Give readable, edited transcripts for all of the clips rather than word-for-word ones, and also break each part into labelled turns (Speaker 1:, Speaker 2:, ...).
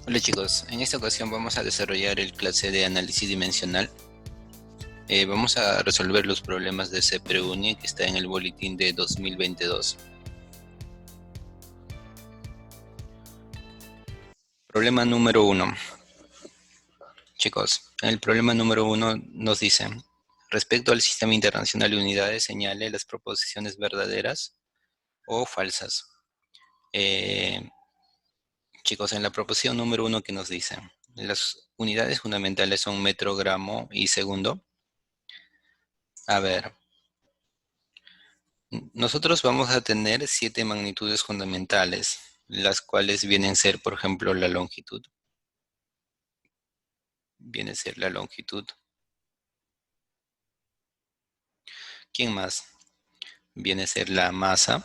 Speaker 1: Hola chicos, en esta ocasión vamos a desarrollar el clase de análisis dimensional. Vamos a resolver los problemas de CPRUNI que está en el boletín de 2022. Problema número 1. Chicos, el problema número 1 nos dice: respecto al sistema internacional de unidades, señale las proposiciones verdaderas o falsas. Chicos, en la proposición número 1 que nos dice, las unidades fundamentales son metro, gramo y segundo. A ver, nosotros vamos a tener 7 magnitudes fundamentales, las cuales vienen a ser, por ejemplo, la longitud. Viene a ser la longitud. ¿Quién más? Viene a ser la masa.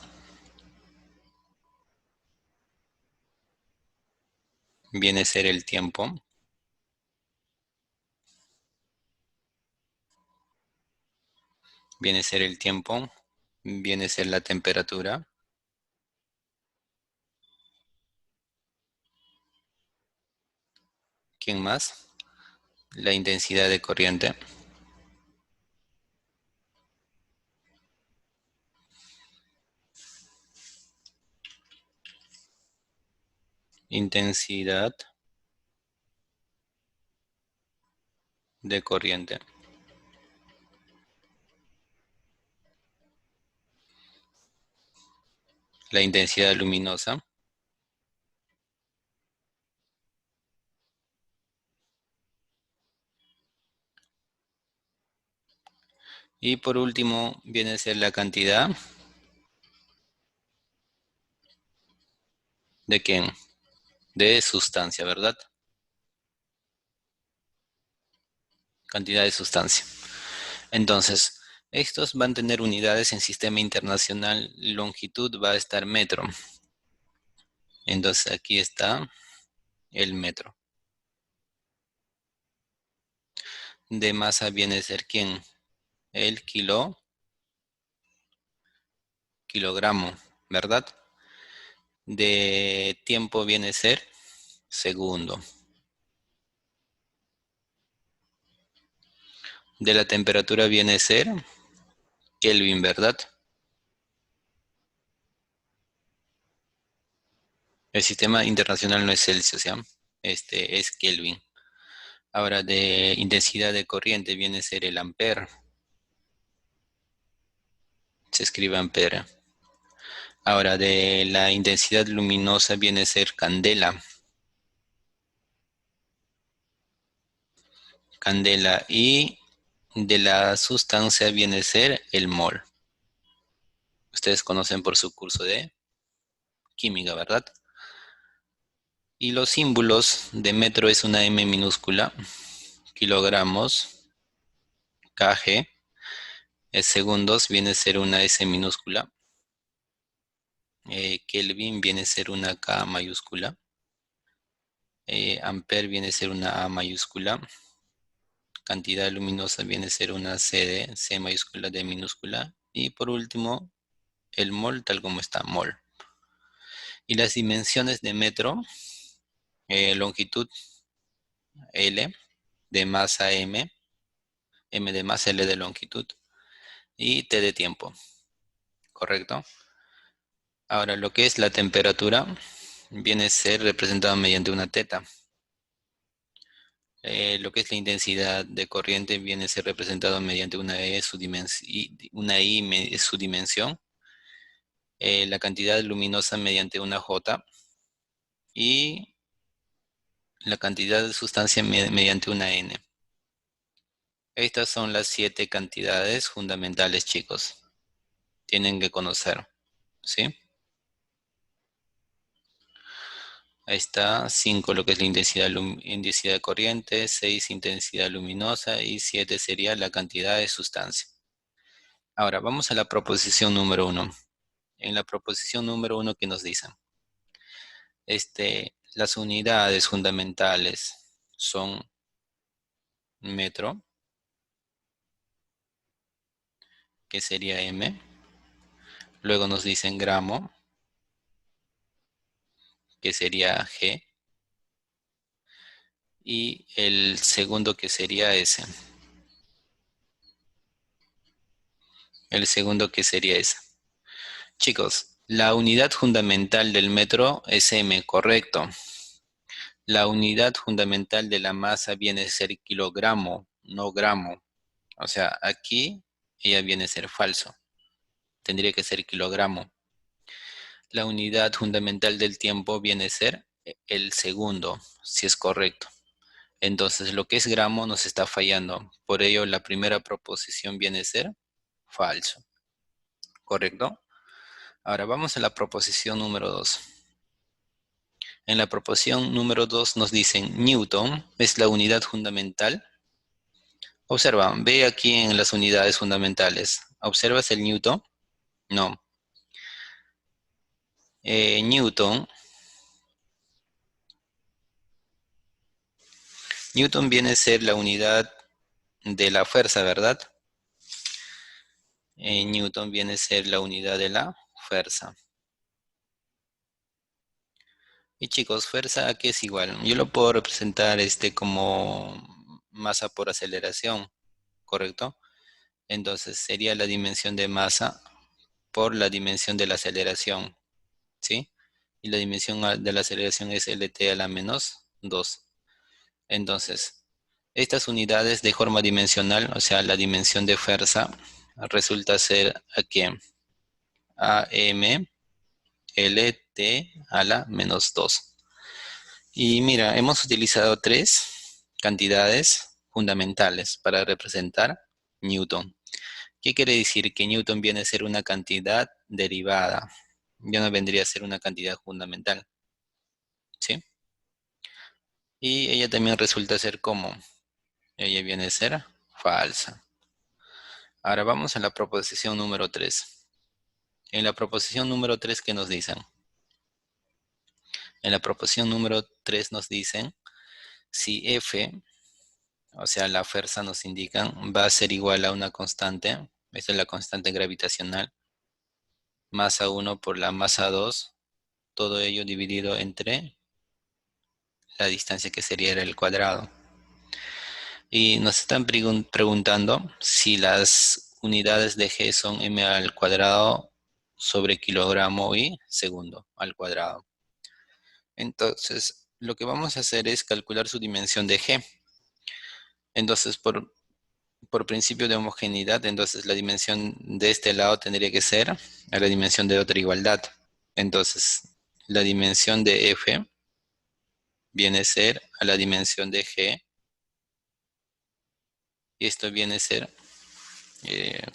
Speaker 1: Viene a ser el tiempo. Viene a ser el tiempo. Viene a ser la temperatura. ¿Quién más? La intensidad de corriente. Intensidad de corriente. La intensidad luminosa. Y por último, viene a ser la cantidad. ¿De quién? De sustancia, ¿verdad? Cantidad de sustancia. Entonces, estos van a tener unidades en sistema internacional. Longitud va a estar metro. Entonces aquí está el metro. De masa viene a ser ¿quién? El kilogramo, ¿verdad? De tiempo viene a ser segundo. De la temperatura viene a ser Kelvin, ¿verdad? El sistema internacional no es Celsius, ¿ya? Este es Kelvin. Ahora, de intensidad de corriente viene a ser el ampere. Se escribe ampere. Ahora, de la intensidad luminosa viene a ser candela. Candela. Y de la sustancia viene a ser el mol. Ustedes conocen por su curso de química, ¿verdad? Y los símbolos de metro es una M minúscula, kilogramos, kg, segundos viene a ser una S minúscula, Kelvin viene a ser una K mayúscula, ampere viene a ser una A mayúscula, cantidad luminosa viene a ser una C mayúscula, D minúscula, y por último el mol tal como está, mol. Y las dimensiones de metro, longitud L, de masa M, M de masa, L de longitud, y T de tiempo, ¿correcto? Ahora, lo que es la temperatura viene a ser representado mediante una teta. Lo que es la intensidad de corriente viene a ser representado mediante una E, una I, su dimensión. La cantidad luminosa mediante una J. Y la cantidad de sustancia mediante una N. Estas son las 7 cantidades fundamentales, chicos. Tienen que conocer, ¿sí? Ahí está, 5 lo que es la intensidad de corriente, 6 intensidad luminosa y 7 sería la cantidad de sustancia. Ahora, vamos a la proposición número 1. En la proposición número 1, ¿qué nos dicen? Las unidades fundamentales son metro, que sería M. Luego nos dicen gramo, que sería G. y el segundo que sería ese. El segundo que sería ese. Chicos, la unidad fundamental del metro es m, correcto. La unidad fundamental de la masa viene a ser kilogramo, no gramo. O sea, aquí ella viene a ser falso. Tendría que ser kilogramo. La unidad fundamental del tiempo viene a ser el segundo, si es correcto. Entonces, lo que es gramo nos está fallando. Por ello, la primera proposición viene a ser falso. ¿Correcto? Ahora vamos a la proposición número 2. En la proposición número 2 nos dicen Newton es la unidad fundamental. Observa, ve aquí en las unidades fundamentales. ¿Observas el Newton? No. Newton viene a ser la unidad de la fuerza, ¿verdad? Newton viene a ser la unidad de la fuerza. Y chicos, fuerza aquí es igual. Yo lo puedo representar como masa por aceleración, ¿correcto? Entonces sería la dimensión de masa por la dimensión de la aceleración, ¿sí? Y la dimensión de la aceleración es LT a la menos 2. Entonces, estas unidades de forma dimensional, o sea, la dimensión de fuerza, resulta ser aquí AM LT a la menos 2. Y mira, hemos utilizado tres cantidades fundamentales para representar Newton. ¿Qué quiere decir? Que Newton viene a ser una cantidad derivada. Ya no vendría a ser una cantidad fundamental. ¿Sí? Y ella también resulta ser como. Ella viene a ser falsa. Ahora vamos a la proposición número 3. En la proposición número 3, ¿qué nos dicen? En la proposición número 3 nos dicen si F, o sea, la fuerza nos indican, va a ser igual a una constante, esta es la constante gravitacional, masa 1 por la masa 2, todo ello dividido entre la distancia que sería el cuadrado. Y nos están preguntando si las unidades de G son m al cuadrado sobre kilogramo y segundo al cuadrado. Entonces, lo que vamos a hacer es calcular su dimensión de G. Entonces, por principio de homogeneidad, entonces la dimensión de este lado tendría que ser a la dimensión de otra igualdad. Entonces, la dimensión de F viene a ser a la dimensión de G. Y esto viene a ser,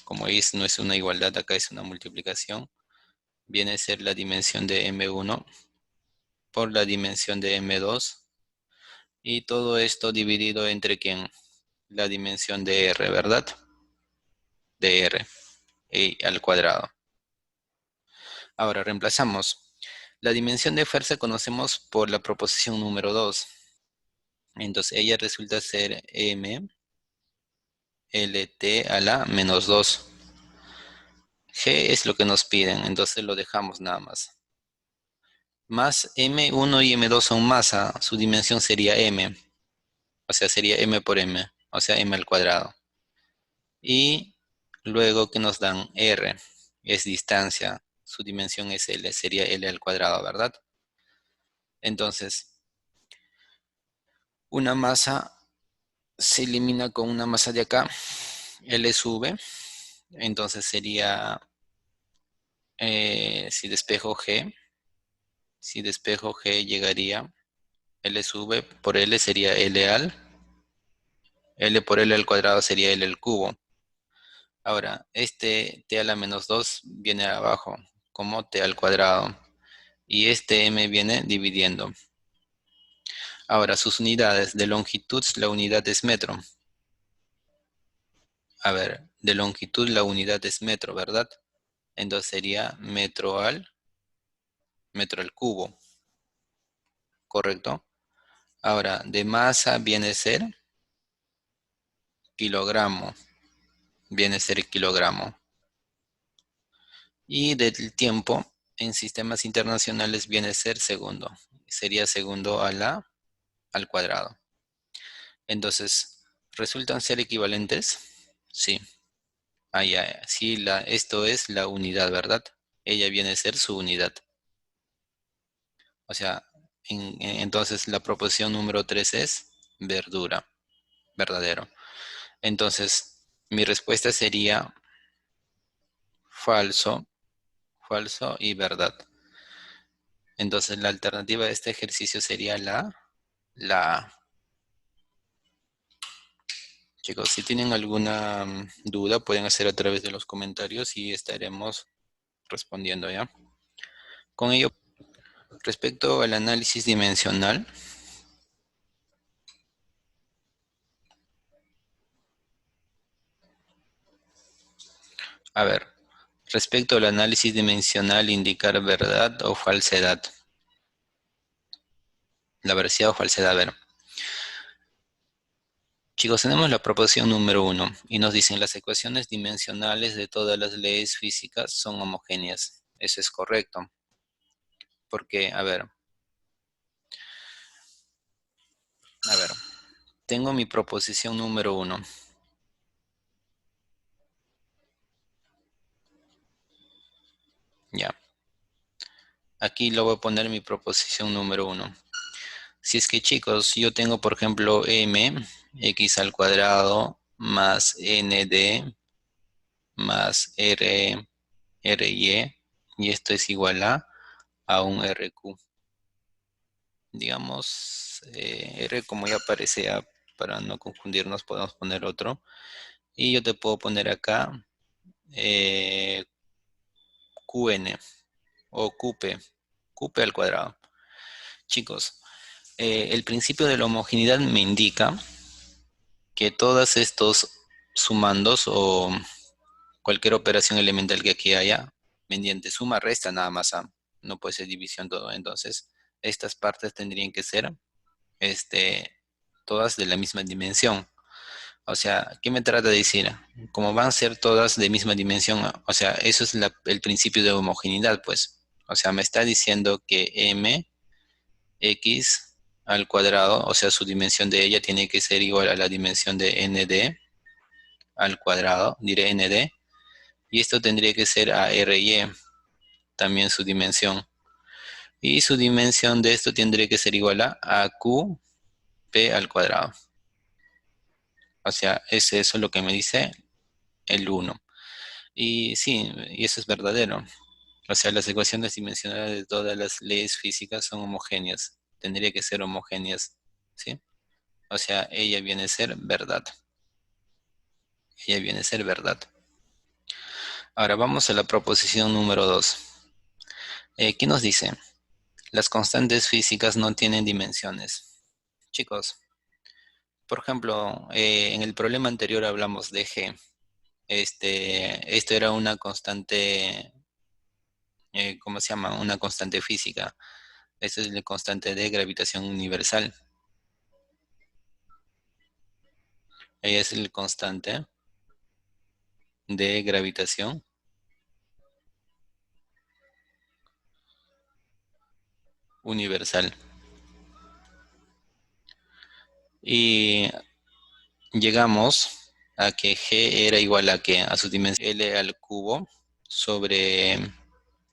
Speaker 1: como no es una igualdad, acá es una multiplicación, viene a ser la dimensión de M1 por la dimensión de M2. Y todo esto dividido entre ¿quién? La dimensión de R, ¿verdad? De R y al cuadrado. Ahora reemplazamos. La dimensión de fuerza conocemos por la proposición número 2. Entonces ella resulta ser M LT a la menos 2. G es lo que nos piden, entonces lo dejamos nada más. Más M1 y M2 son masa, su dimensión sería M. O sea, sería M por M, o sea, M al cuadrado. Y luego que nos dan R, es distancia, su dimensión es L, sería L al cuadrado, ¿verdad? Entonces, una masa se elimina con una masa de acá, L sube, entonces sería, si despejo G llegaría, L sube, por L sería L por L al cuadrado sería L al cubo. Ahora, este t a la menos 2 viene abajo como t al cuadrado. Y este m viene dividiendo. Ahora, sus unidades de longitud, la unidad es metro. A ver, de longitud la unidad es metro, ¿verdad? Entonces sería metro al cubo, ¿correcto? Ahora, de masa viene a ser kilogramo, viene a ser kilogramo. Y del tiempo en sistemas internacionales viene a ser segundo. Sería segundo al cuadrado. Entonces, ¿resultan ser equivalentes? Sí. Ah, ya. Sí, esto es la unidad, ¿verdad? Ella viene a ser su unidad. O sea, entonces la proposición número 3 es verdura, verdadero. Entonces, mi respuesta sería falso, falso y verdad. Entonces, la alternativa de este ejercicio sería la A. Chicos, si tienen alguna duda, pueden hacer a través de los comentarios y estaremos respondiendo, ¿ya? Con ello, respecto al análisis dimensional, a ver, respecto al análisis dimensional, indicar verdad o falsedad. La veracidad o falsedad, a ver. Chicos, tenemos la proposición número 1 y nos dicen las ecuaciones dimensionales de todas las leyes físicas son homogéneas. Eso es correcto. Porque, a ver, tengo mi proposición número 1. Ya. Aquí lo voy a poner mi proposición número 1. Si es que, chicos, yo tengo, por ejemplo, x al cuadrado más nd más y esto es igual a un rq. Digamos, r como ya aparecía, para no confundirnos, podemos poner otro. Y yo te puedo poner acá eh, qn o qp al cuadrado. Chicos, el principio de la homogeneidad me indica que todos estos sumandos o cualquier operación elemental que aquí haya, mediante suma, resta nada más, no puede ser división todo. Entonces, estas partes tendrían que ser este, todas de la misma dimensión. O sea, ¿qué me trata de decir? Como van a ser todas de misma dimensión, o sea, eso es el principio de homogeneidad, pues. O sea, me está diciendo que mx al cuadrado, o sea, su dimensión de ella tiene que ser igual a la dimensión de nd al cuadrado, diré nd, y esto tendría que ser a ry, también su dimensión. Y su dimensión de esto tendría que ser igual a qp al cuadrado. O sea, eso es lo que me dice el 1. Y sí, y eso es verdadero. O sea, las ecuaciones dimensionales de todas las leyes físicas son homogéneas. Tendría que ser homogéneas, ¿sí? O sea, ella viene a ser verdad. Ella viene a ser verdad. Ahora vamos a la proposición número 2. ¿Qué nos dice? Las constantes físicas no tienen dimensiones. Chicos, por ejemplo, en el problema anterior hablamos de G. Esto era una constante, ¿cómo se llama? Una constante física. Esta es la constante de gravitación universal. Ella es el constante de gravitación universal. Y llegamos a que G era igual a que a su dimensión L al cubo sobre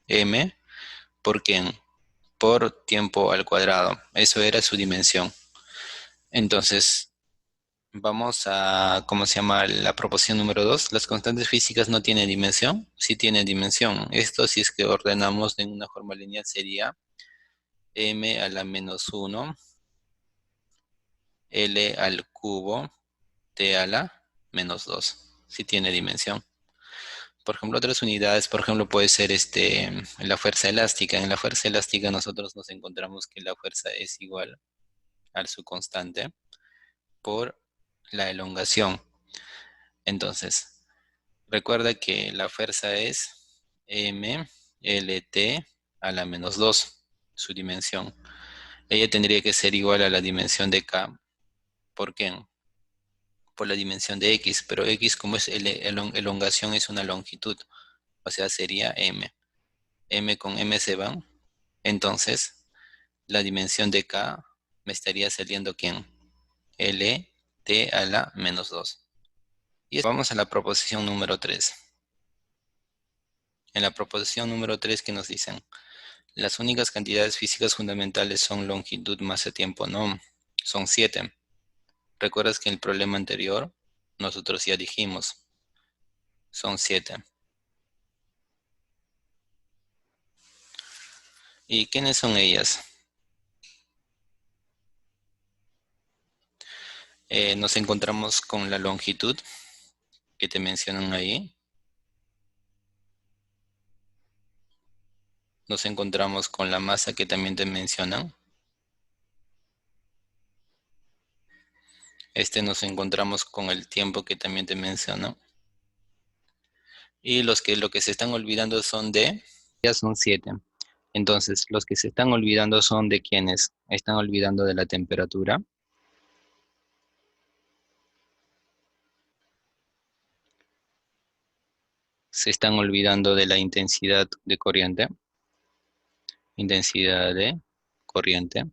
Speaker 1: M por qué? Por tiempo al cuadrado. Eso era su dimensión. Entonces, vamos a, ¿cómo se llama? La proposición número 2. Las constantes físicas no tienen dimensión. Sí tienen dimensión. Esto, si es que ordenamos en una forma lineal, sería m a la menos 1, L al cubo, T a la menos 2. Sí tiene dimensión. Por ejemplo, otras unidades, por ejemplo, puede ser la fuerza elástica. En la fuerza elástica nosotros nos encontramos que la fuerza es igual a su constante por la elongación. Entonces, recuerda que la fuerza es mLt a la menos 2, su dimensión. Ella tendría que ser igual a la dimensión de k. ¿Por qué? Por la dimensión de x, pero x como es elongación es una longitud, o sea, sería m. M con m se van, entonces la dimensión de k me estaría saliendo ¿quién? L t a la menos 2. Y vamos a la proposición número 3. En la proposición número 3, ¿qué nos dicen? Las únicas cantidades físicas fundamentales son longitud, masa, tiempo. No, son 7. ¿Recuerdas que en el problema anterior nosotros ya dijimos? Son 7. ¿Y quiénes son ellas? Nos encontramos con la longitud que te mencionan ahí. Nos encontramos con la masa que también te mencionan. Nos encontramos con el tiempo que también te mencionan. Y lo que se están olvidando son ya son 7. Entonces, los que se están olvidando son de quiénes. Están olvidando de la temperatura. Se están olvidando de la intensidad de corriente. Intensidad de corriente.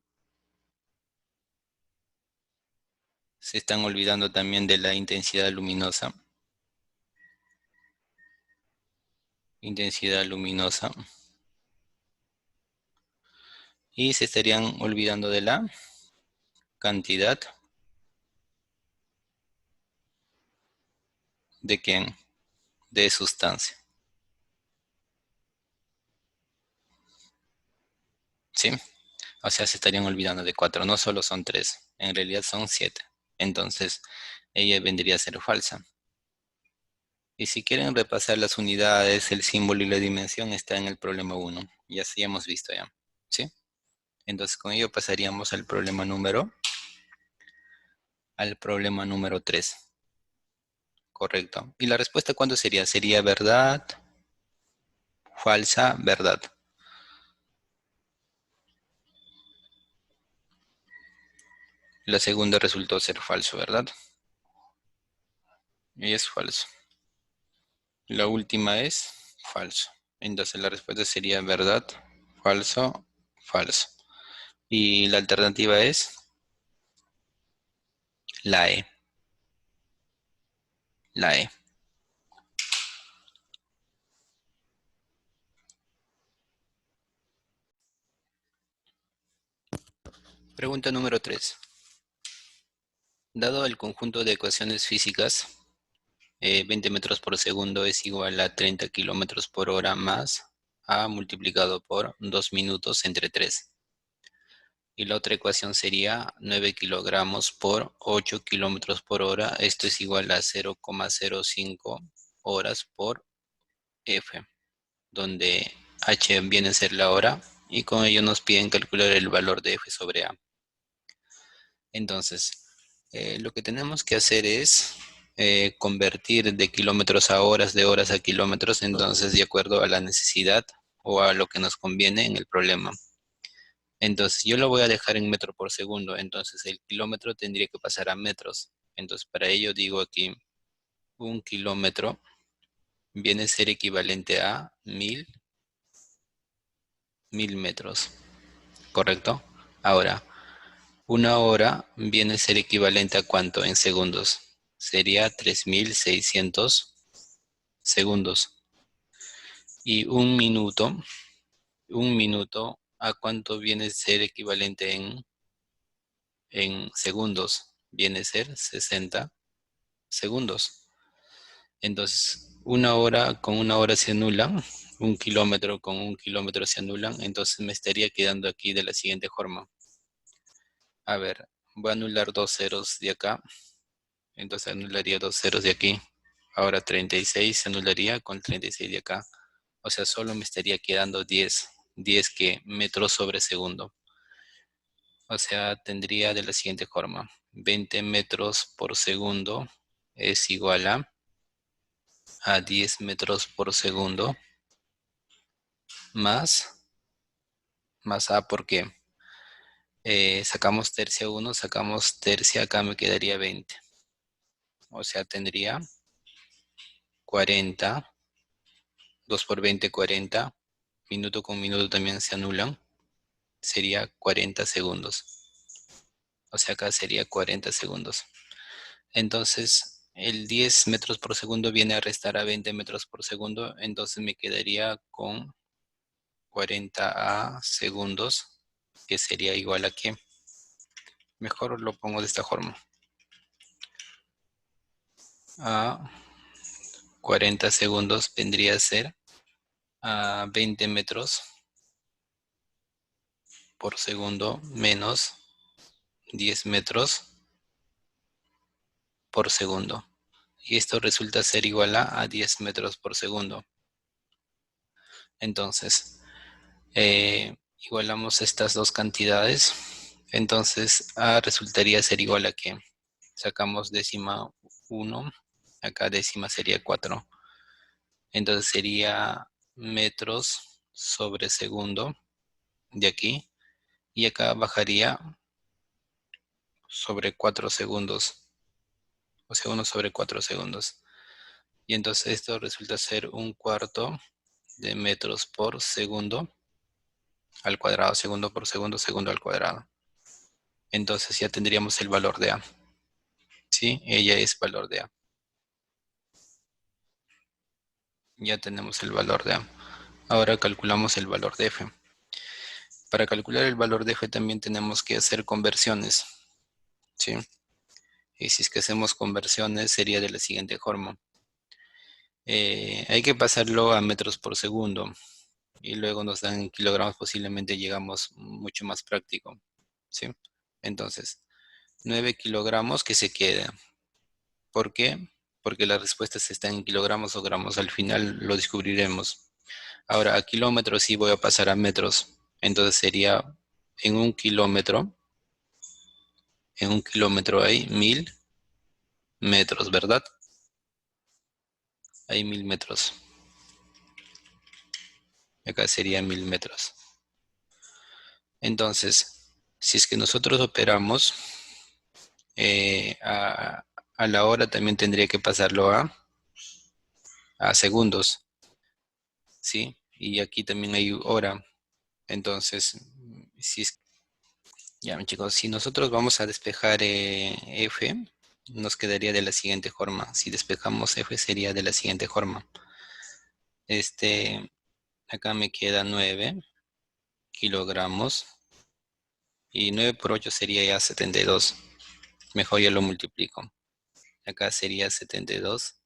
Speaker 1: Se están olvidando también de la intensidad luminosa. Intensidad luminosa. Y se estarían olvidando de la cantidad de quién, de sustancia. ¿Sí? O sea, se estarían olvidando de 4. No solo son 3, en realidad son 7. Entonces, ella vendría a ser falsa. Y si quieren repasar las unidades, el símbolo y la dimensión, está en el problema 1. Ya sí hemos visto ya. ¿Sí? Entonces, con ello pasaríamos al problema número 3. Correcto. ¿Y la respuesta cuándo sería? Sería verdad, falsa, verdad. La segunda resultó ser falso, ¿verdad? Y es falso. La última es falso. Entonces la respuesta sería verdad, falso, falso. Y la alternativa es la E. La E. Pregunta número 3. Dado el conjunto de ecuaciones físicas, 20 metros por segundo es igual a 30 kilómetros por hora más A multiplicado por 2 minutos entre 3. Y la otra ecuación sería 9 kilogramos por 8 kilómetros por hora. Esto es igual a 0,05 horas por F, donde H viene a ser la hora y con ello nos piden calcular el valor de F sobre A. Entonces, lo que tenemos que hacer es convertir de kilómetros a horas, de horas a kilómetros, entonces de acuerdo a la necesidad o a lo que nos conviene en el problema. Entonces, yo lo voy a dejar en metro por segundo, entonces el kilómetro tendría que pasar a metros. Entonces, para ello digo aquí, un kilómetro viene a ser equivalente a 1000 metros, ¿correcto? Ahora, una hora viene a ser equivalente a ¿cuánto en segundos? Sería 3600 segundos. Y un minuto, ¿a cuánto viene a ser equivalente en segundos? Viene a ser 60 segundos. Entonces, una hora con una hora se anulan, un kilómetro con un kilómetro se anulan, entonces me estaría quedando aquí de la siguiente forma. A ver, voy a anular 2 ceros de acá, entonces anularía 2 ceros de aquí. Ahora 36 se anularía con 36 de acá. O sea, solo me estaría quedando 10. 10 que metros sobre segundo. O sea, tendría de la siguiente forma. 20 metros por segundo es igual a 10 metros por segundo más, más A porque sacamos tercia 1, sacamos tercia, acá me quedaría 20. O sea, tendría 40, 2 por 20, 40. Minuto con minuto también se anulan. Sería 40 segundos. O sea, acá sería 40 segundos. Entonces, el 10 metros por segundo viene a restar a 20 metros por segundo. Entonces me quedaría con 40 a segundos, que sería igual a que, mejor lo pongo de esta forma. A 40 segundos vendría a ser a 20 metros por segundo menos 10 metros por segundo. Y esto resulta ser igual a 10 metros por segundo. Entonces, igualamos estas dos cantidades. Entonces, A resultaría ser igual a que sacamos décima 1, acá décima sería 4. Entonces sería metros sobre segundo de aquí. Y acá bajaría sobre 4 segundos. O sea, 1 sobre 4 segundos. Y entonces esto resulta ser un cuarto de metros por segundo al cuadrado, segundo por segundo, segundo al cuadrado. Entonces ya tendríamos el valor de A. ¿Sí? Ella es valor de A. Ya tenemos el valor de A. Ahora calculamos el valor de F. Para calcular el valor de F también tenemos que hacer conversiones. ¿Sí? Y si es que hacemos conversiones sería de la siguiente forma. Hay que pasarlo a metros por segundo. Y luego nos dan kilogramos, posiblemente llegamos mucho más práctico. ¿Sí? Entonces, 9 kilogramos que se queda. ¿Por qué? Porque las respuestas están en kilogramos o gramos. Al final lo descubriremos. Ahora, a kilómetros sí voy a pasar a metros. Entonces sería en en un kilómetro hay 1000 metros, ¿verdad? Hay 1000 metros. Acá sería 1000 metros. Entonces, si es que nosotros operamos eh, a, a la hora, también tendría que pasarlo a segundos, ¿sí? Y aquí también hay hora. Entonces, si es, ya, chicos, si nosotros vamos a despejar F, nos quedaría de la siguiente forma. Si despejamos F sería de la siguiente forma. Este, acá me queda 9 kilogramos y 9 por 8 sería ya 72. Mejor ya lo multiplico. Acá sería 72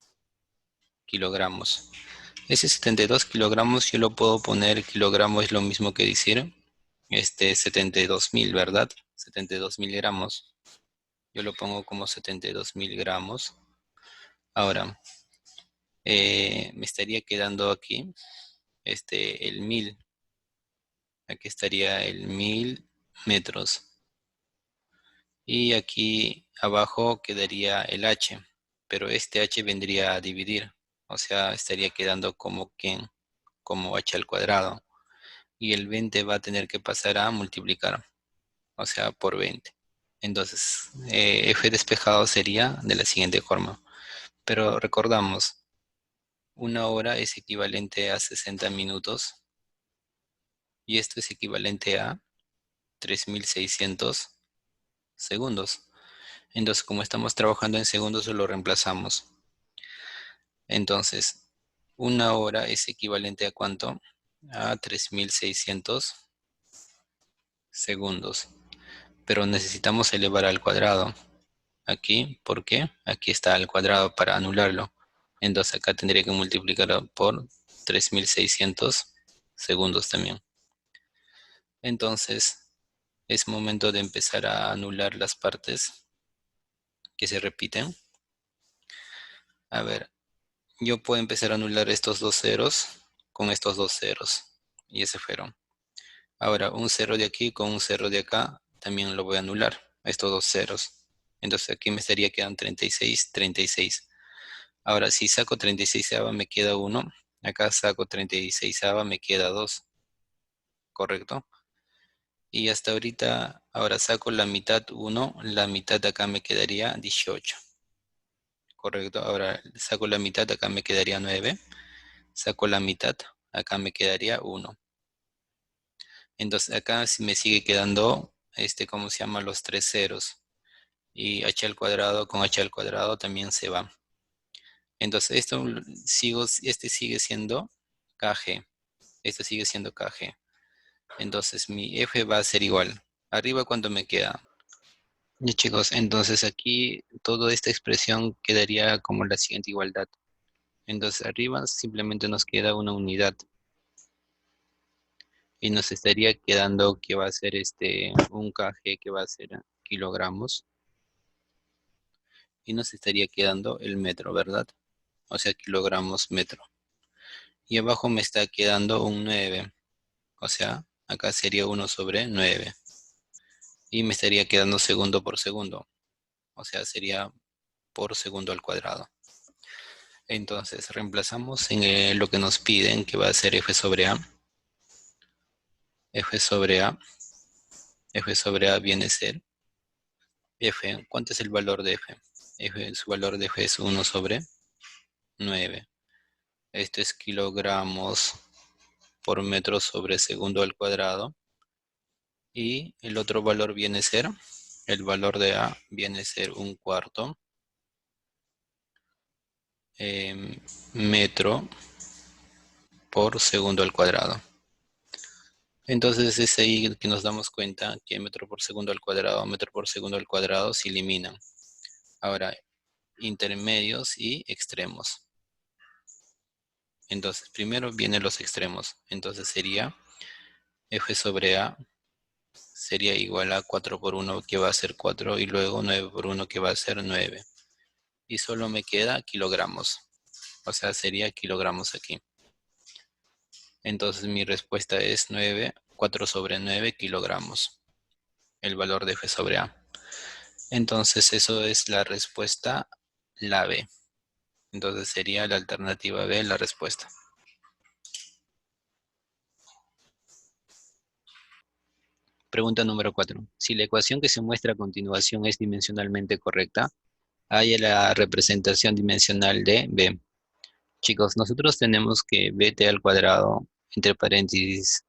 Speaker 1: kilogramos. Ese 72 kilogramos yo lo puedo poner, kilogramo es lo mismo que decir 72.000, ¿verdad? 72.000 gramos. Yo lo pongo como 72.000 gramos. Ahora, me estaría quedando aquí el 1000. Aquí estaría el 1000 metros. Y aquí abajo quedaría el h. Pero este h vendría a dividir. O sea, estaría quedando como h al cuadrado. Y el 20 va a tener que pasar a multiplicar. O sea, por 20. Entonces, f despejado sería de la siguiente forma. Pero recordamos, una hora es equivalente a 60 minutos y esto es equivalente a 3600 segundos. Entonces, como estamos trabajando en segundos, lo reemplazamos. Entonces, una hora es equivalente a ¿cuánto? A 3600 segundos. Pero necesitamos elevar al cuadrado. Aquí, ¿por qué? Aquí está al cuadrado para anularlo. Entonces acá tendría que multiplicarlo por 3600 segundos también. Entonces es momento de empezar a anular las partes que se repiten. A ver, yo puedo empezar a anular estos dos ceros con estos dos ceros. Y ese fueron. Ahora, un cero de aquí con un cero de acá también lo voy a anular. Estos dos ceros. Entonces aquí me estaría quedando 36, 36. Ahora, si saco 36 me queda 1. Acá saco 36 me queda 2. ¿Correcto? Y hasta ahorita, ahora saco la mitad 1. La mitad acá me quedaría 18. ¿Correcto? Ahora saco la mitad, acá me quedaría 9. Saco la mitad, acá me quedaría 1. Entonces acá sí me sigue quedando, ¿cómo se llama? Los tres ceros. Y h al cuadrado con h al cuadrado también se va. Entonces este sigue siendo kg. Esto sigue siendo kg. Entonces mi f va a ser igual. Arriba, ¿cuánto me queda? Ya, chicos, entonces aquí toda esta expresión quedaría como la siguiente igualdad. Entonces arriba simplemente nos queda una unidad. Y nos estaría quedando que va a ser un kg que va a ser kilogramos. Y nos estaría quedando el metro, ¿verdad? O sea, kilogramos metro. Y abajo me está quedando un 9. O sea, acá sería 1/9. Y me estaría quedando segundo por segundo. O sea, sería por segundo al cuadrado. Entonces, reemplazamos en lo que nos piden, que va a ser f sobre a. f sobre a. f sobre a viene a ser f. ¿Cuánto es el valor de f? Su valor de f es 1/9. Esto es kilogramos por metro sobre segundo al cuadrado. Y el otro valor viene a ser, el valor de a viene a ser 1/4 metro por segundo al cuadrado. Entonces es ahí que nos damos cuenta que metro por segundo al cuadrado, metro por segundo al cuadrado se eliminan. Ahora, intermedios y extremos. Entonces, primero vienen los extremos. Entonces sería f sobre a sería igual a 4 por 1 que va a ser 4 y luego 9 por 1 que va a ser 9. Y solo me queda kilogramos. O sea, sería kilogramos aquí. Entonces mi respuesta es 4/9 kilogramos. El valor de f sobre a. Entonces eso es la respuesta, la B. Entonces sería la alternativa B la respuesta. Pregunta número 4. Si la ecuación que se muestra a continuación es dimensionalmente correcta, haya la representación dimensional de B. Chicos, nosotros tenemos que bt al cuadrado, entre paréntesis,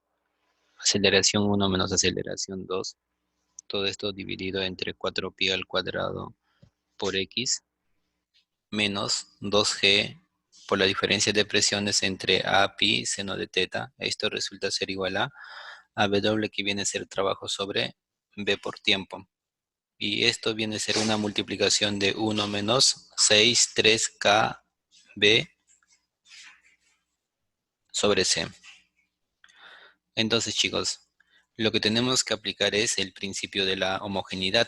Speaker 1: aceleración 1 menos aceleración 2, todo esto dividido entre 4pi al cuadrado por x, menos 2g por la diferencia de presiones entre a, pi, seno de teta. Esto resulta ser igual a w, que viene a ser trabajo sobre b por tiempo. Y esto viene a ser una multiplicación de 1 menos 6, 3k b sobre c. Entonces, chicos, lo que tenemos que aplicar es el principio de la homogeneidad.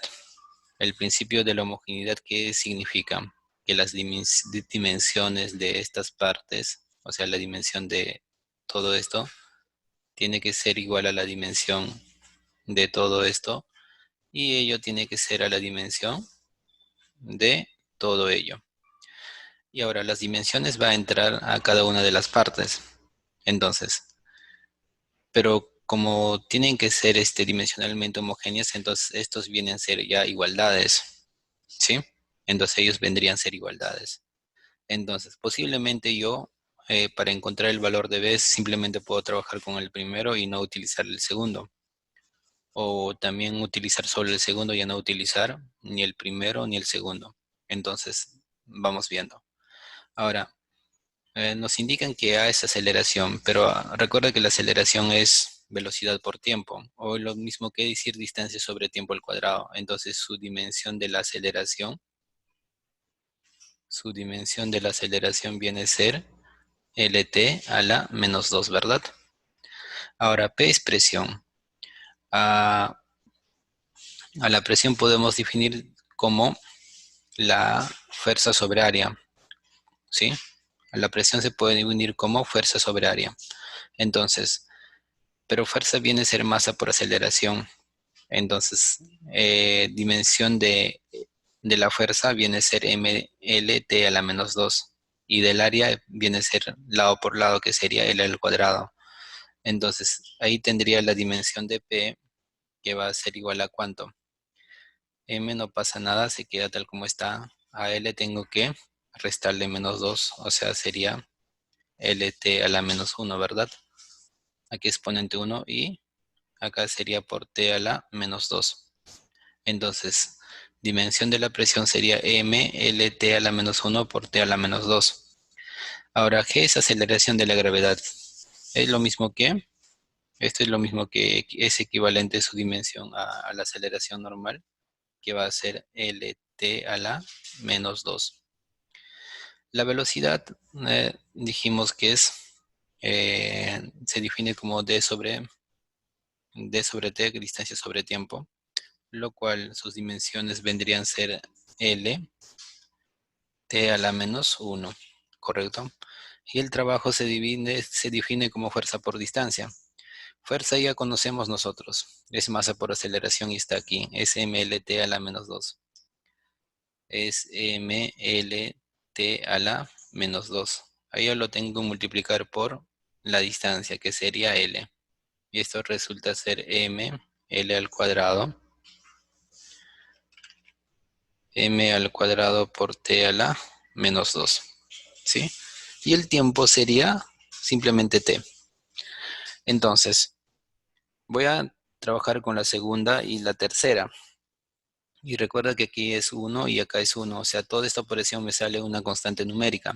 Speaker 1: El principio de la homogeneidad, ¿qué significa? Que las dimensiones de estas partes, o sea, la dimensión de todo esto, tiene que ser igual a la dimensión de todo esto, y ello tiene que ser a la dimensión de todo ello. Y ahora las dimensiones va a entrar a cada una de las partes. Entonces, pero como tienen que ser dimensionalmente homogéneas, entonces estos vienen a ser ya igualdades, ¿sí? Entonces ellos vendrían a ser igualdades. Entonces, posiblemente yo, para encontrar el valor de B, simplemente puedo trabajar con el primero y no utilizar el segundo. O también utilizar solo el segundo y no utilizar ni el primero ni el segundo. Entonces, vamos viendo. Ahora, nos indican que A es aceleración, pero recuerda que la aceleración es velocidad por tiempo, o lo mismo que decir distancia sobre tiempo al cuadrado. Entonces, su dimensión de la aceleración viene a ser LT a la menos 2, ¿verdad? Ahora, P es presión. A, a la presión podemos definir como la fuerza sobre área, ¿sí? A la presión se puede definir como fuerza sobre área. Entonces, pero fuerza viene a ser masa por aceleración. Entonces, dimensión de la fuerza viene a ser mlt a la menos 2. Y del área viene a ser lado por lado, que sería L al cuadrado. Entonces, ahí tendría la dimensión de P, que va a ser igual a ¿cuánto? M no pasa nada, se queda tal como está. A L tengo que restarle menos 2, o sea, sería LT a la menos 1, ¿verdad? Aquí es exponente 1 y acá sería por T a la menos 2. Entonces, dimensión de la presión sería mLT a la menos 1 por T a la menos 2. Ahora, G es aceleración de la gravedad. Es lo mismo que, esto es lo mismo que es equivalente su dimensión a la aceleración normal, que va a ser LT a la menos 2. La velocidad, dijimos que se define como d sobre t, distancia sobre tiempo, lo cual sus dimensiones vendrían a ser L, t a la menos 1, ¿correcto? Y el trabajo se define como fuerza por distancia. Fuerza ya conocemos nosotros, es masa por aceleración y está aquí, es mlt a la menos 2. Es mlt a la menos 2. Ahí yo lo tengo que multiplicar por la distancia, que sería L. Y esto resulta ser L al cuadrado, M al cuadrado por T a la menos 2. ¿Sí? Y el tiempo sería simplemente T. Entonces, voy a trabajar con la segunda y la tercera. Y recuerda que aquí es 1 y acá es 1. O sea, toda esta operación me sale una constante numérica.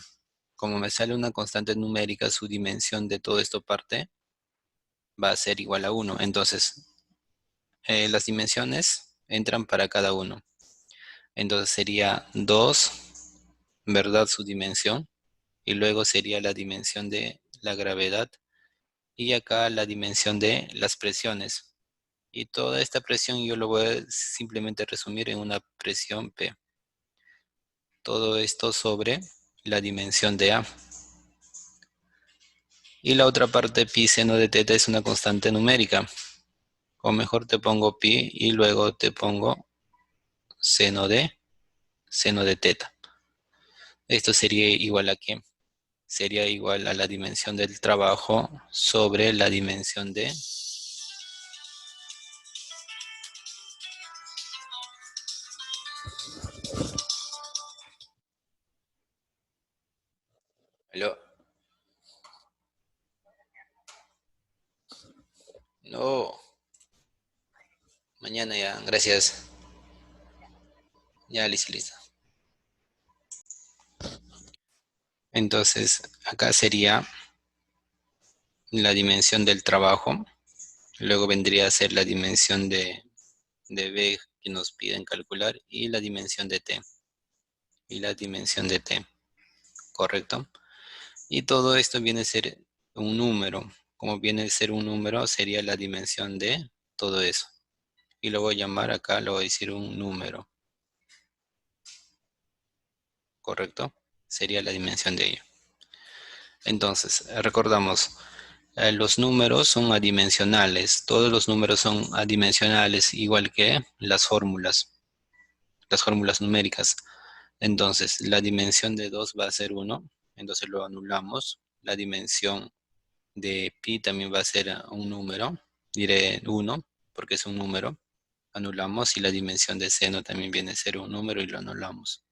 Speaker 1: Como me sale una constante numérica, su dimensión de todo esto parte va a ser igual a 1. Entonces, las dimensiones entran para cada uno. Entonces sería 2, ¿verdad? Su dimensión. Y luego sería la dimensión de la gravedad. Y acá la dimensión de las presiones. Y toda esta presión yo lo voy a simplemente resumir en una presión P. Todo esto sobre la dimensión de A. Y la otra parte, pi seno de teta, es una constante numérica. O mejor te pongo pi y luego te pongo seno de teta. Esto sería igual a ¿qué? Sería igual a la dimensión del trabajo sobre la dimensión de... ¿Aló? No, mañana ya, gracias. Ya, listo, listo. Entonces, acá sería la dimensión del trabajo. Luego vendría a ser la dimensión de B que nos piden calcular y la dimensión de T. Y la dimensión de T, ¿correcto? Y todo esto viene a ser un número. Como viene a ser un número, sería la dimensión de todo eso. Y lo voy a llamar acá, lo voy a decir un número, ¿correcto? Sería la dimensión de ello. Entonces, recordamos, los números son adimensionales. Todos los números son adimensionales, igual que las fórmulas numéricas. Entonces, la dimensión de 2 va a ser 1, entonces lo anulamos. La dimensión de pi también va a ser un número, diré 1, porque es un número. Anulamos y la dimensión de seno también viene a ser un número y lo anulamos.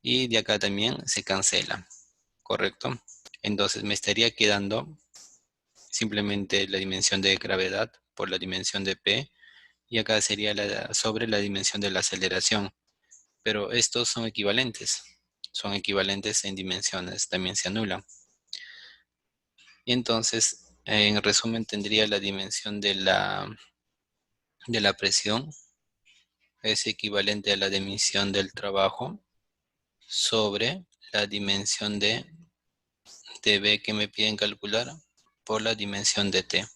Speaker 1: Y de acá también se cancela, ¿correcto? Entonces me estaría quedando simplemente la dimensión de gravedad por la dimensión de P, y acá sería sobre la dimensión de la aceleración. Pero estos son equivalentes en dimensiones, también se anulan. Y entonces, en resumen, tendría la dimensión de la presión, es equivalente a la dimensión del trabajo sobre la dimensión de B que me piden calcular por la dimensión de T.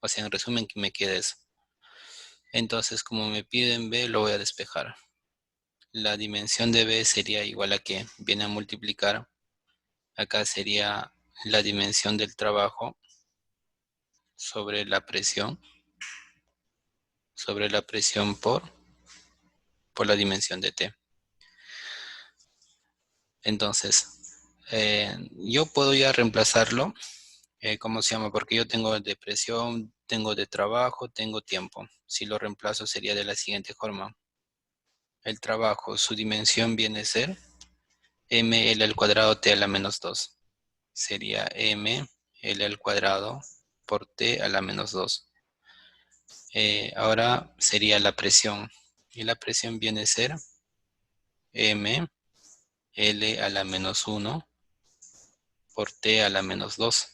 Speaker 1: O sea, en resumen, que me queda eso. Entonces, como me piden B, lo voy a despejar. La dimensión de B sería igual a que viene a multiplicar. Acá sería la dimensión del trabajo sobre la presión por la dimensión de T. Entonces, yo puedo ya reemplazarlo. ¿Cómo se llama? Porque yo tengo de presión, tengo de trabajo, tengo tiempo. Si lo reemplazo sería de la siguiente forma. El trabajo, su dimensión viene a ser ml al cuadrado t a la menos 2. Sería ml al cuadrado por t a la menos 2. Ahora sería la presión. Y la presión viene a ser M L a la menos 1 por T a la menos 2.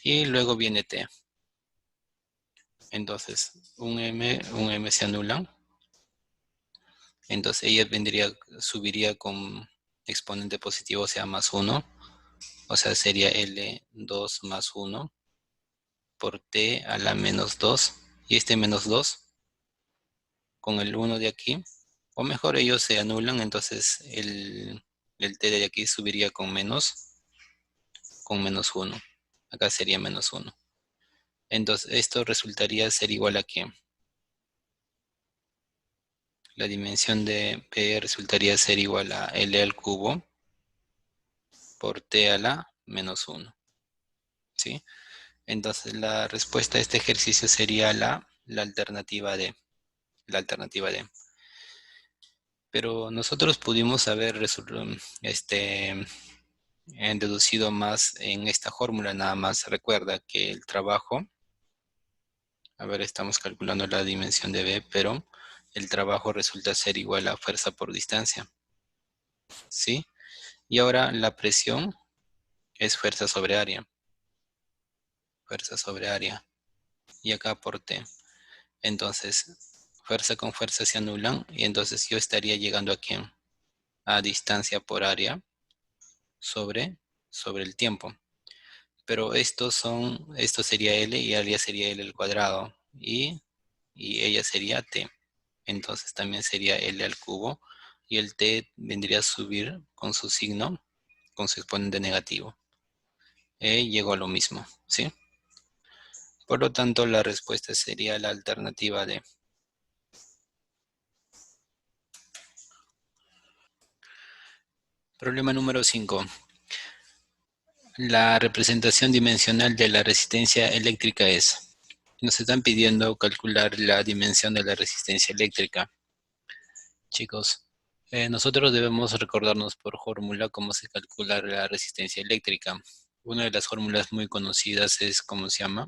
Speaker 1: Y luego viene T. Entonces, un M se anulan. Entonces ella subiría con exponente positivo, o sea, más 1. O sea, sería L2 más 1 por T a la menos 2. Y este menos 2 con el 1 de aquí. O mejor ellos se anulan, entonces el T de aquí subiría con menos 1. Acá sería menos 1. Entonces esto resultaría ser igual a que la dimensión de P resultaría ser igual a L al cubo por T a la menos 1. ¿Sí? Entonces la respuesta a este ejercicio sería la alternativa D. La alternativa D. Pero nosotros pudimos haber deducido más en esta fórmula, nada más. Recuerda que el trabajo, a ver, estamos calculando la dimensión de B, pero el trabajo resulta ser igual a fuerza por distancia. ¿Sí? Y ahora la presión es fuerza sobre área. Fuerza sobre área. Y acá por T. Entonces, fuerza con fuerza se anulan y entonces yo estaría llegando aquí a distancia por área sobre el tiempo. Pero esto sería L y área sería L al cuadrado y ella sería T. Entonces también sería L al cubo y el T vendría a subir con su signo, con su exponente negativo. Llegó a lo mismo, ¿sí? Por lo tanto, la respuesta sería la alternativa D. Problema número 5. La representación dimensional de la resistencia eléctrica es. Nos están pidiendo calcular la dimensión de la resistencia eléctrica. Chicos, nosotros debemos recordarnos por fórmula cómo se calcula la resistencia eléctrica. Una de las fórmulas muy conocidas es, ¿cómo se llama?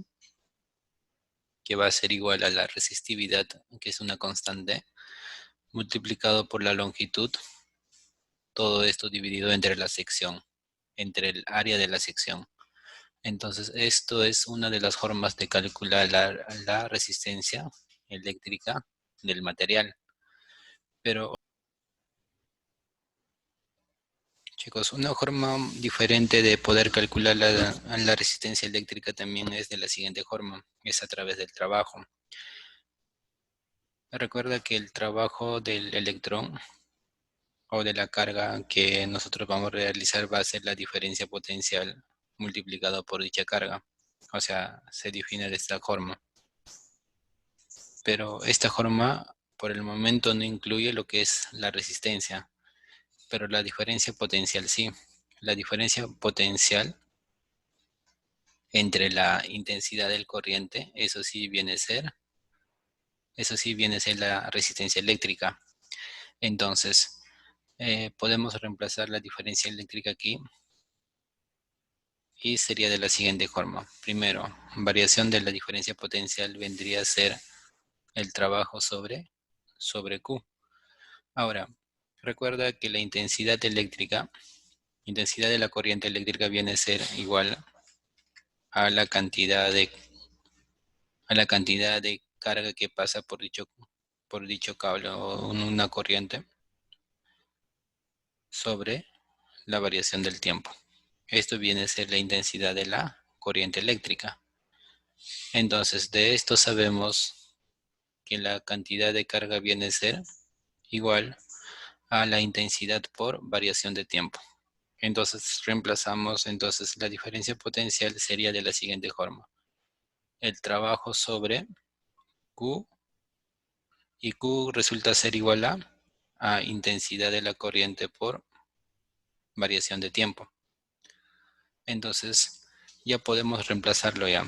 Speaker 1: Que va a ser igual a la resistividad, que es una constante, multiplicado por la longitud, todo esto dividido entre la sección, entre el área de la sección. Entonces, esto es una de las formas de calcular la resistencia eléctrica del material. Pero, chicos, una forma diferente de poder calcular la resistencia eléctrica también es de la siguiente forma, es a través del trabajo. Recuerda que el trabajo del electrón o de la carga que nosotros vamos a realizar va a ser la diferencia potencial multiplicado por dicha carga. O sea, se define de esta forma. Pero esta forma por el momento no incluye lo que es la resistencia, pero la diferencia potencial sí. La diferencia potencial entre la intensidad del corriente, eso sí viene a ser la resistencia eléctrica. Entonces, podemos reemplazar la diferencia eléctrica aquí y sería de la siguiente forma. Primero, variación de la diferencia potencial vendría a ser el trabajo sobre Q. Ahora, recuerda que la intensidad de la corriente eléctrica viene a ser igual a la cantidad de carga que pasa por dicho cable o una corriente sobre la variación del tiempo. Esto viene a ser la intensidad de la corriente eléctrica. Entonces, de esto sabemos que la cantidad de carga viene a ser igual a la intensidad por variación de tiempo. Entonces, reemplazamos, entonces la diferencia potencial sería de la siguiente forma. El trabajo sobre Q, y Q resulta ser igual a intensidad de la corriente por variación de tiempo. Entonces, ya podemos reemplazarlo ya.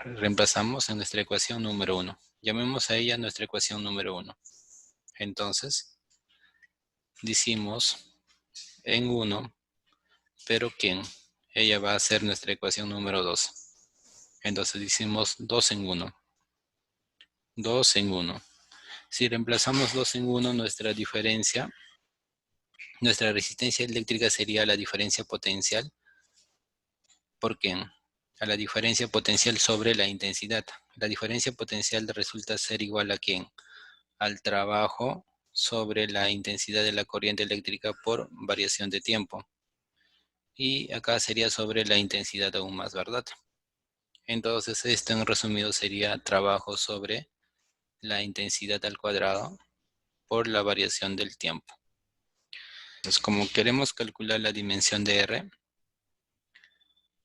Speaker 1: Reemplazamos en nuestra ecuación número 1. Llamemos a ella nuestra ecuación número 1. Entonces, decimos en 1, pero que ella va a ser nuestra ecuación número 2. Entonces decimos 2 en 1. 2 en 1. Si reemplazamos 2 en 1, nuestra resistencia eléctrica sería la diferencia potencial. ¿Por qué? A la diferencia potencial sobre la intensidad. La diferencia potencial resulta ser igual a ¿quién? Al trabajo sobre la intensidad de la corriente eléctrica por variación de tiempo. Y acá sería sobre la intensidad aún más, ¿verdad? Entonces esto en resumido sería trabajo sobre la intensidad al cuadrado por la variación del tiempo. Entonces, como queremos calcular la dimensión de R,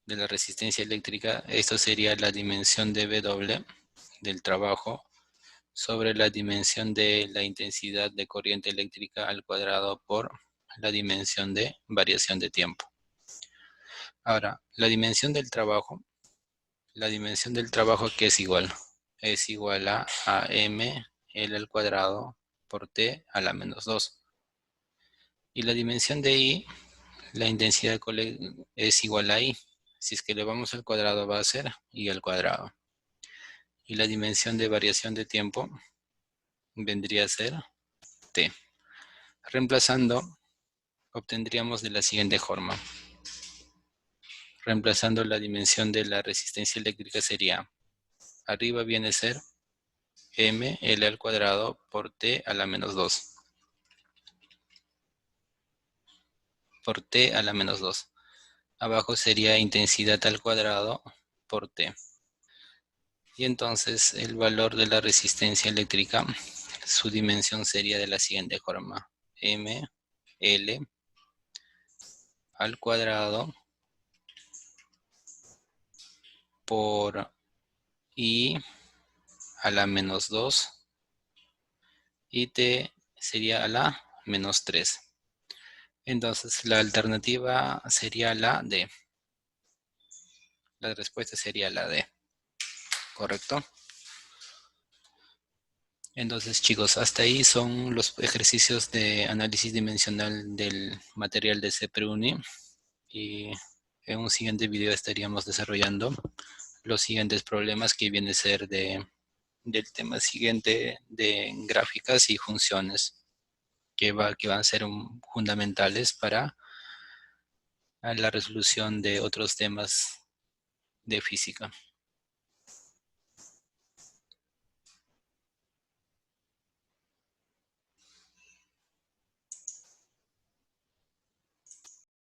Speaker 1: de la resistencia eléctrica, esto sería la dimensión de W del trabajo sobre la dimensión de la intensidad de corriente eléctrica al cuadrado por la dimensión de variación de tiempo. Ahora, la dimensión del trabajo ¿qué es igual? Es igual a m L al cuadrado por T a la menos 2. Y la dimensión de I, la intensidad es igual a I. Si es que le vamos al cuadrado va a ser I al cuadrado. Y la dimensión de variación de tiempo vendría a ser T. Reemplazando, obtendríamos de la siguiente forma. Reemplazando la dimensión de la resistencia eléctrica sería, arriba viene a ser m L al cuadrado por T a la menos 2. Por T a la menos 2. Abajo sería intensidad al cuadrado por T. Y entonces el valor de la resistencia eléctrica, su dimensión sería de la siguiente forma. M L al cuadrado por I a la menos 2 y T sería a la menos 3. Entonces la alternativa sería la D. La respuesta sería la D. ¿Correcto? Entonces, chicos, hasta ahí son los ejercicios de análisis dimensional del material de CPRUNI. Y en un siguiente video estaríamos desarrollando los siguientes problemas que viene a ser del tema siguiente de gráficas y funciones que van a ser fundamentales para la resolución de otros temas de física.